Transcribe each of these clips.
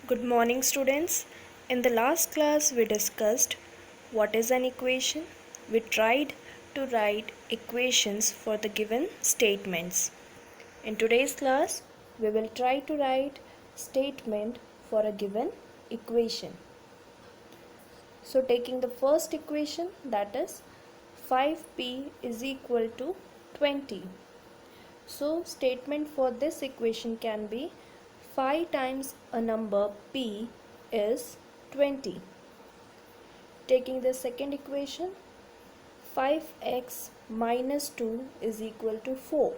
Good morning, students. In the last class, we discussed what is an equation. We tried to write equations for the given statements. In today's class, we will try to write statement for a given equation. So, taking the first equation, that is 5p is equal to 20. So, statement for this equation can be 5 times a number p is 20. Taking the second equation, 5x minus 2 is equal to 4.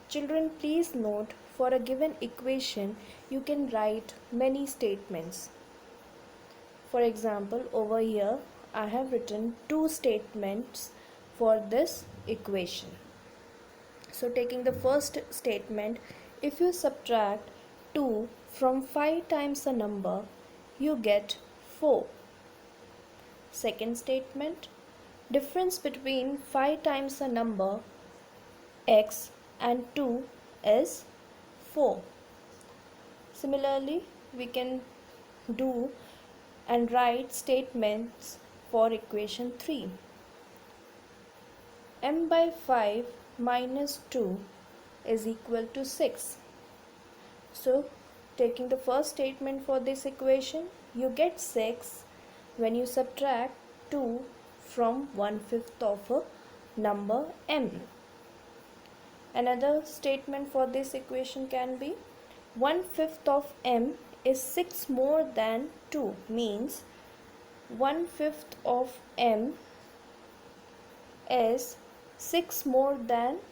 Children, please note, for a given equation, you can write many statements. For example, over here, I have written two statements for this equation. So taking the first statement, if you subtract 2 from 5 times a number, you get 4. Second statement, difference between 5 times a number x and 2 is 4. Similarly, we can do and write statements for equation 3. M by 5 minus 2 is equal to 6. So, taking the first statement for this equation, you get 6 when you subtract 2 from 1/5 of a number m. Another statement for this equation can be 1/5 of m is 6 more than 2, means 1/5 of m is 6 more than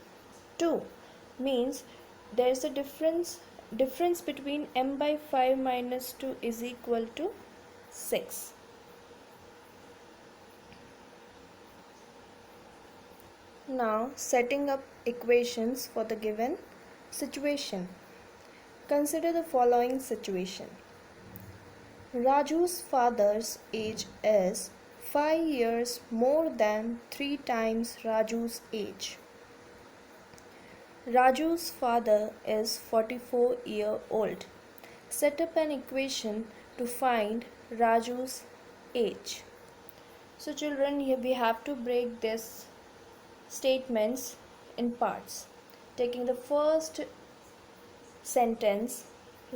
2, means there is a difference between m by 5 minus 2 is equal to 6. Now setting up equations for the given situation. Consider the following situation. Raju's father's age is 5 years more than 3 times Raju's age. Raju's father is 44-year-old. Set up an equation to find Raju's age. So children, here we have to break this statements in parts. Taking the first sentence,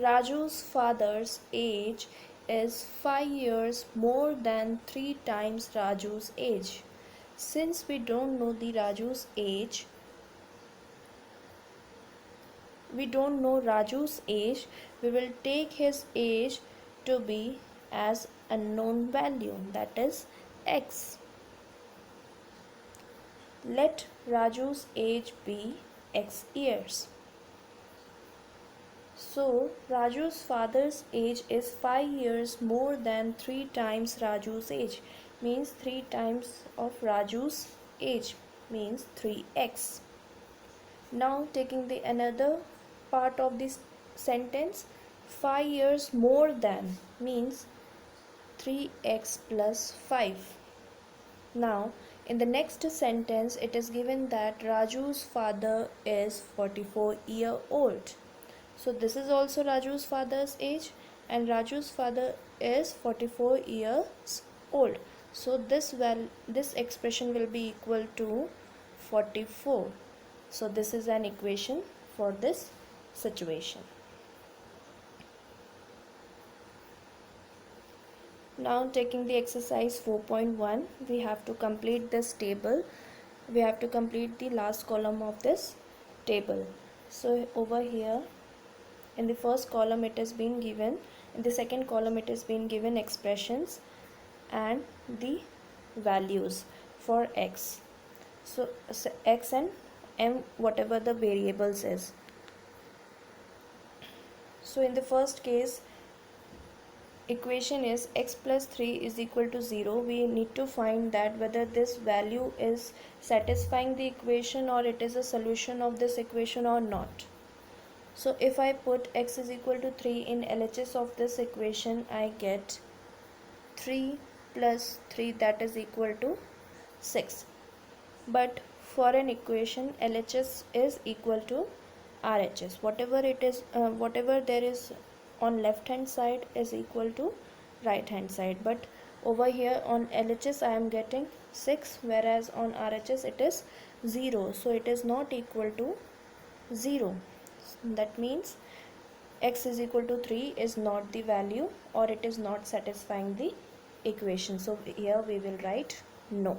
Raju's father's age is 5 years more than 3 times Raju's age. Since we don't know Raju's age, we will take his age to be as a known value, that is x. Let Raju's age be x years. So, Raju's father's age is 5 years more than 3 times Raju's age, means 3 times of Raju's age, means 3x. Now, taking the another part of this sentence, 5 years more than means 3x plus 5. Now, in the next sentence, it is given that Raju's father is 44-year-old. So this is also Raju's father's age, and Raju's father is 44 years old. So this expression will be equal to 44. So this is an equation for this situation. Now taking the exercise 4.1, we have to complete this table. We have to complete the last column of this table. So over here, in the first column it has been given, in the second column it has been given expressions and the values for x. So x and m, whatever the variables is. So in the first case, equation is x plus 3 is equal to 0. We need to find that whether this value is satisfying the equation or it is a solution of this equation or not. So if I put x is equal to 3 in LHS of this equation, I get 3 plus 3, that is equal to 6. But for an equation, LHS is equal to RHS. Whatever there is on left hand side is equal to right hand side, but over here on LHS I am getting 6, whereas on RHS it is 0, so it is not equal to 0. That means x is equal to 3 is not the value, or it is not satisfying the equation. So here we will write no.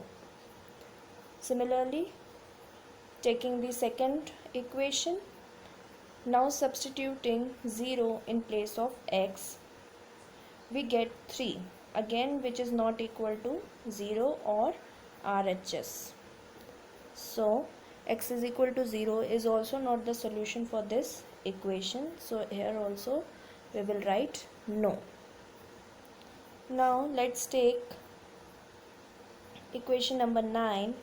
Similarly, taking the second equation, now substituting 0 in place of x, we get 3 again, which is not equal to 0 or RHS. So x is equal to 0 is also not the solution for this equation, so here also we will write no. Now let's take equation number 9.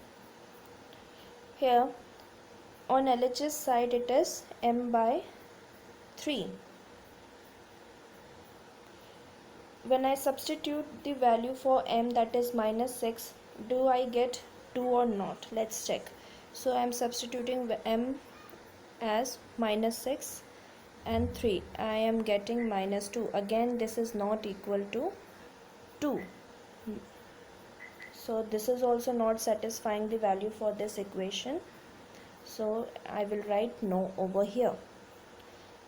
Here on LHS side it is m by 3. When I substitute the value for m, that is minus 6, do I get 2 or not? Let's check. So I am substituting m as minus 6 and 3. I am getting minus 2. Again, this is not equal to 2. So this is also not satisfying the value for this equation. So I will write no over here.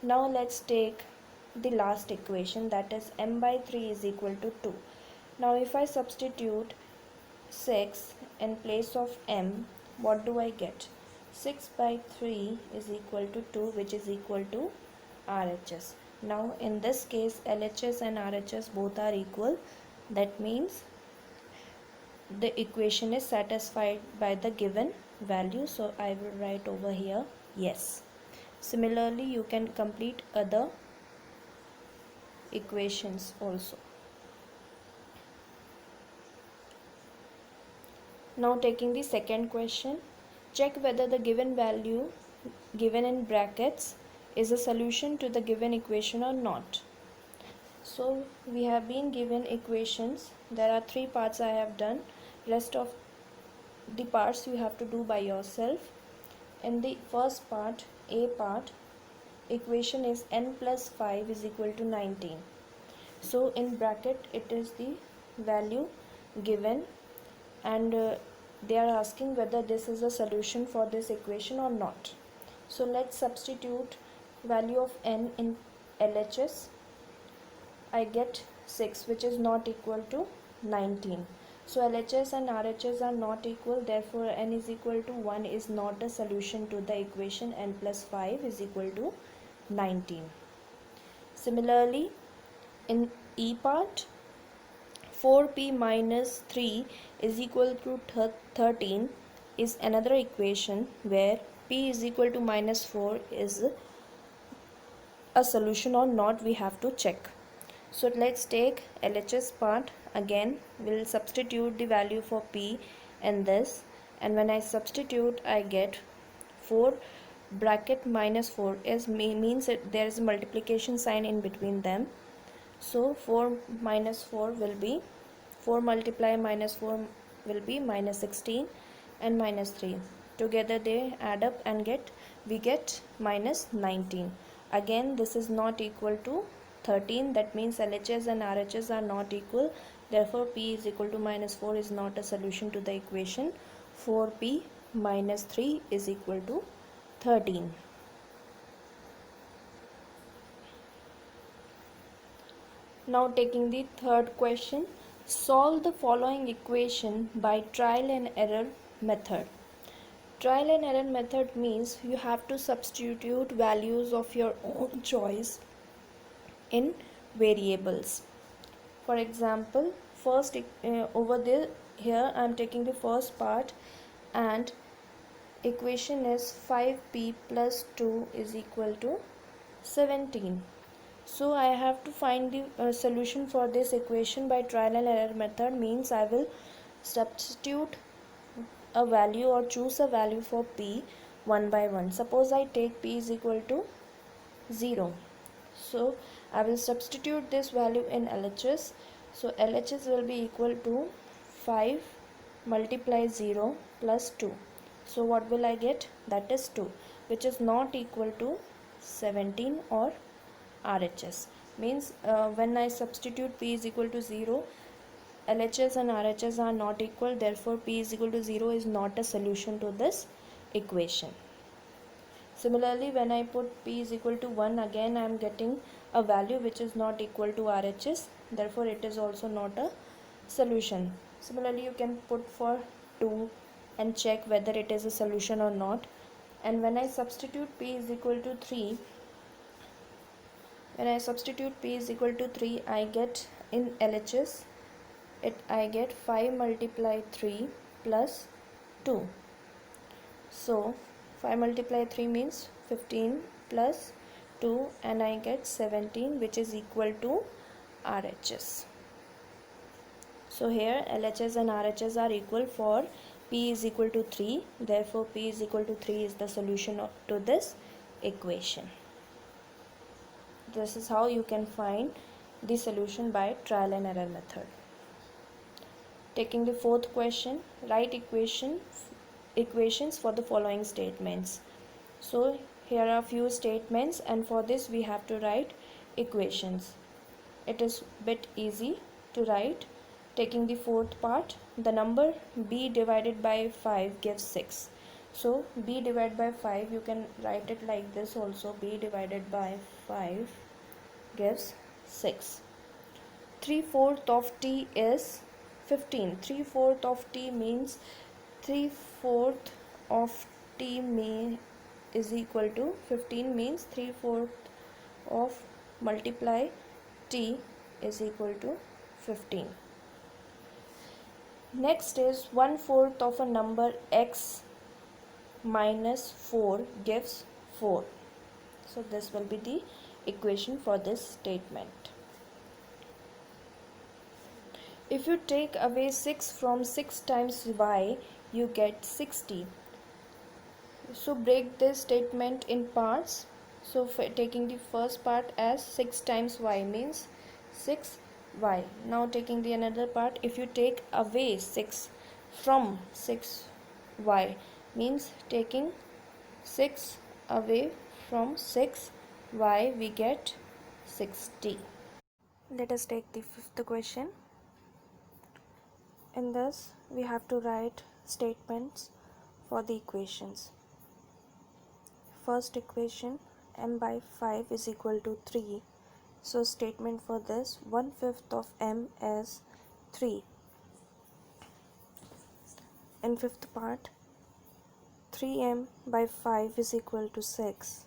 Now let's take the last equation, that is m by 3 is equal to 2. Now if I substitute 6 in place of m, what do I get? 6 by 3 is equal to 2, which is equal to RHS. Now in this case LHS and RHS both are equal. That means the equation is satisfied by the given value. So I will write over here yes. Similarly, you can complete other equations also. Now taking the second question, check whether the given value given in brackets is a solution to the given equation or not. So we have been given equations. There are 3 parts I have done. Rest of the parts you have to do by yourself. In the first part, A part, equation is n plus 5 is equal to 19. So in bracket it is the value given, and they are asking whether this is a solution for this equation or not. So let's substitute value of n in LHS. I get 6, which is not equal to 19. So LHS and RHS are not equal, therefore n is equal to 1 is not a solution to the equation n plus 5 is equal to 19. Similarly, in E part, 4p minus 3 is equal to 13 is another equation where p is equal to minus 4 is a solution or not, we have to check. So let's take LHS part. Again, we'll substitute the value for p in this, and when I substitute I get 4 bracket minus 4 is means there is a multiplication sign in between them. So 4 minus 4 will be 4 multiply minus 4 will be minus 16, and minus 3 together they add up and we get minus 19. Again, this is not equal to 13. That means LHS and RHS are not equal, therefore p is equal to minus 4 is not a solution to the equation. 4p minus 3 is equal to 13. Now taking the third question, solve the following equation by trial and error method. Trial and error method means you have to substitute values of your own choice in variables. For example, first over there here I am taking the first part, and equation is 5p plus 2 is equal to 17. So I have to find the solution for this equation by trial and error method, means I will substitute a value or choose a value for p one by one. Suppose I take p is equal to 0. So I will substitute this value in LHS. So LHS will be equal to 5 multiply 0 plus 2. So what will I get? That is 2, which is not equal to 17 or RHS. means when I substitute p is equal to 0, LHS and RHS are not equal, therefore p is equal to 0 is not a solution to this equation. Similarly, when I put p is equal to 1, again I am getting a value which is not equal to RHS, therefore it is also not a solution. Similarly, you can put for 2 and check whether it is a solution or not. And when I substitute p is equal to 3, I get in LHS I get 5 multiplied 3 plus 2. So 5 multiplied 3 means 15 plus 2, and I get 17, which is equal to RHS. So here LHS and RHS are equal for p is equal to 3. Therefore p is equal to 3 is the solution to this equation. This is how you can find the solution by trial and error method. Taking the fourth question, write equations for the following statements. So here are few statements, and for this we have to write equations. It is bit easy to write. Taking the fourth part, the number b divided by 5 gives 6. So b divided by 5, you can write it like this also, b divided by 5 gives 6. 3/4 of t is 15. 3/4 of t means 3/4 of t is equal to 15, means 3/4 of multiply t is equal to 15. Next is 1/4 of a number x minus 4 gives 4. So this will be the equation for this statement. If you take away 6 from 6 times y, you get 60. So break this statement in parts. So taking the first part as 6 times y means 6y. Now taking the another part, if you take away 6 from 6y means taking 6 away from 6y, we get 60. Let us take the fifth question. In this, we have to write statements for the equations. First equation, m by 5 is equal to 3. So statement for this, 1/5 of m is 3. In fifth part, 3m by 5 is equal to 6.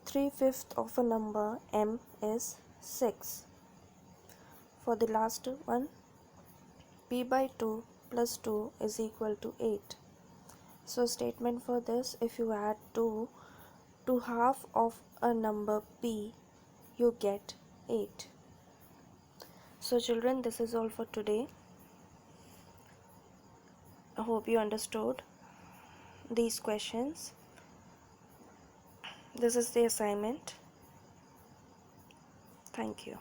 3/5 of a number m is 6. For the last one, p by 2 plus 2 is equal to 8. So statement for this, if you add 2 to half of a number p, you get 8. So children, this is all for today. I hope you understood these questions. This is the assignment. Thank you.